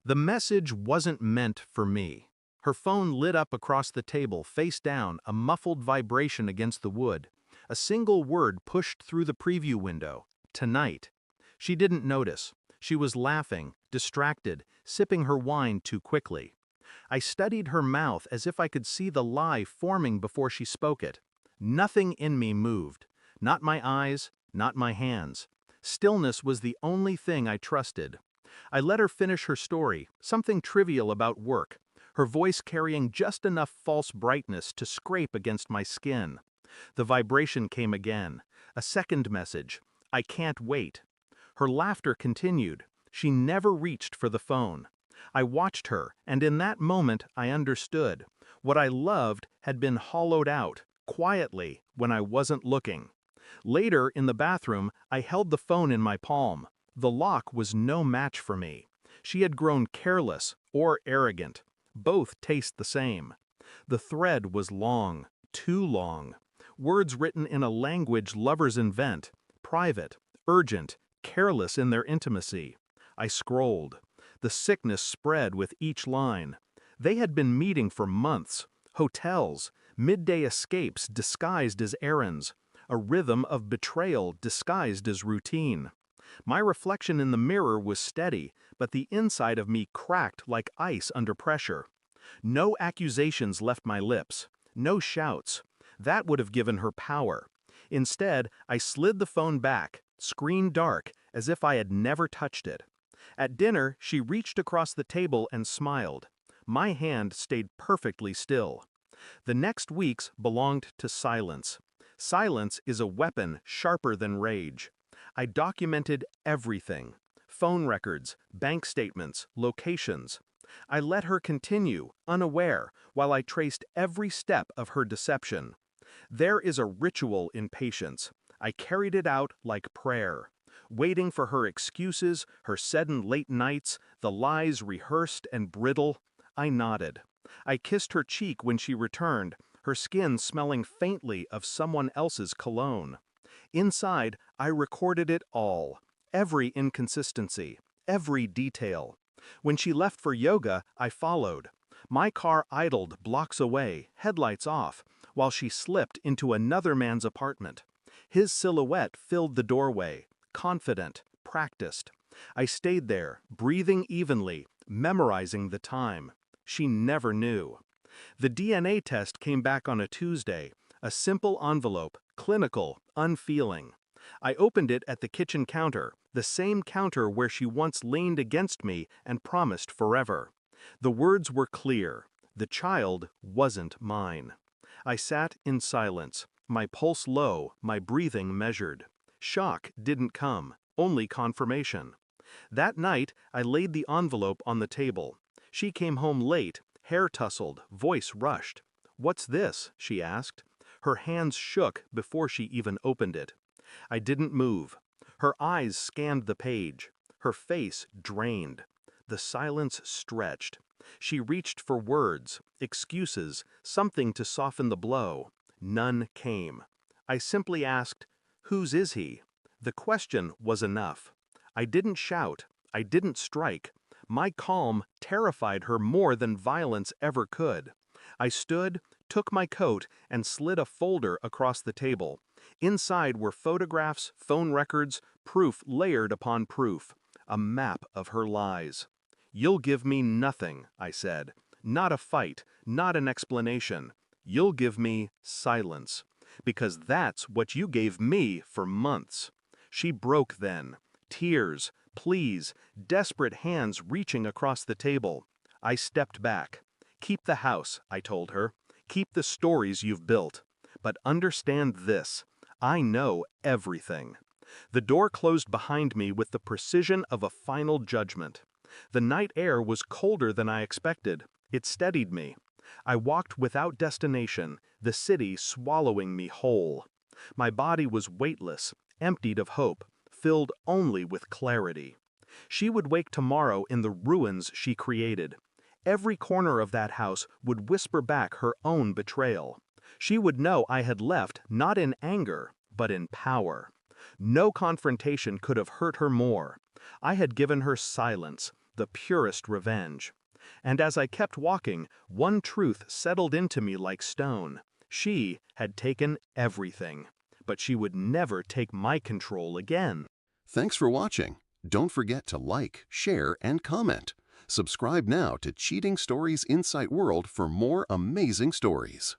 The message wasn't meant for me. Her phone lit up across the table, face down, a muffled vibration against the wood. A single word pushed through the preview window. Tonight. She didn't notice. She was laughing, distracted, sipping her wine too quickly. I studied her mouth as if I could see the lie forming before she spoke it. Nothing in me moved. Not my eyes, not my hands. Stillness was the only thing I trusted. I let her finish her story, something trivial about work, her voice carrying just enough false brightness to scrape against my skin. The vibration came again. A second message. I can't wait. Her laughter continued. She never reached for the phone. I watched her, and in that moment I understood. What I loved had been hollowed out, quietly, when I wasn't looking. Later, in the bathroom, I held the phone in my palm. The lock was no match for me. She had grown careless or arrogant. Both taste the same. The thread was long, too long. Words written in a language lovers invent, private, urgent, careless in their intimacy. I scrolled. The sickness spread with each line. They had been meeting for months. Hotels, midday escapes disguised as errands. A rhythm of betrayal disguised as routine. My reflection in the mirror was steady, but the inside of me cracked like ice under pressure. No accusations left my lips. No shouts. That would have given her power. Instead, I slid the phone back, screen dark, as if I had never touched it. At dinner, she reached across the table and smiled. My hand stayed perfectly still. The next weeks belonged to silence. Silence is a weapon sharper than rage. I documented everything. Phone records, bank statements, locations. I let her continue, unaware, while I traced every step of her deception. There is a ritual in patience. I carried it out like prayer. Waiting for her excuses, her sudden late nights, the lies rehearsed and brittle. I nodded. I kissed her cheek when she returned, her skin smelling faintly of someone else's cologne. Inside, I recorded it all. Every inconsistency, every detail. When she left for yoga, I followed. My car idled blocks away, headlights off, while she slipped into another man's apartment. His silhouette filled the doorway, confident, practiced. I stayed there, breathing evenly, memorizing the time. She never knew. The DNA test came back on a Tuesday, a simple envelope, clinical, unfeeling. I opened it at the kitchen counter, the same counter where she once leaned against me and promised forever. The words were clear. The child wasn't mine. I sat in silence, my pulse low, my breathing measured. Shock didn't come, only confirmation. That night, I laid the envelope on the table. She came home late, hair tousled, voice rushed. "What's this?" she asked. Her hands shook before she even opened it. I didn't move. Her eyes scanned the page. Her face drained. The silence stretched. She reached for words, excuses, something to soften the blow. None came. I simply asked, "Whose is he?" The question was enough. I didn't shout. I didn't strike. My calm terrified her more than violence ever could. I stood, took my coat, and slid a folder across the table. Inside were photographs, phone records, proof layered upon proof. A map of her lies. "You'll give me nothing," I said. "Not a fight, not an explanation. You'll give me silence. Because that's what you gave me for months." She broke then. Tears, pleas, desperate hands reaching across the table. I stepped back. "Keep the house," I told her. "Keep the stories you've built. But understand this. I know everything." The door closed behind me with the precision of a final judgment. The night air was colder than I expected. It steadied me. I walked without destination, the city swallowing me whole. My body was weightless, emptied of hope, filled only with clarity. She would wake tomorrow in the ruins she created. Every corner of that house would whisper back her own betrayal. She would know I had left not in anger, but in power. No confrontation could have hurt her more. I had given her silence, the purest revenge. And as I kept walking, one truth settled into me like stone. She had taken everything, but she would never take my control again. Thanks for watching. Don't forget to like, share, and comment. Subscribe now to Cheating Stories Insight World for more amazing stories.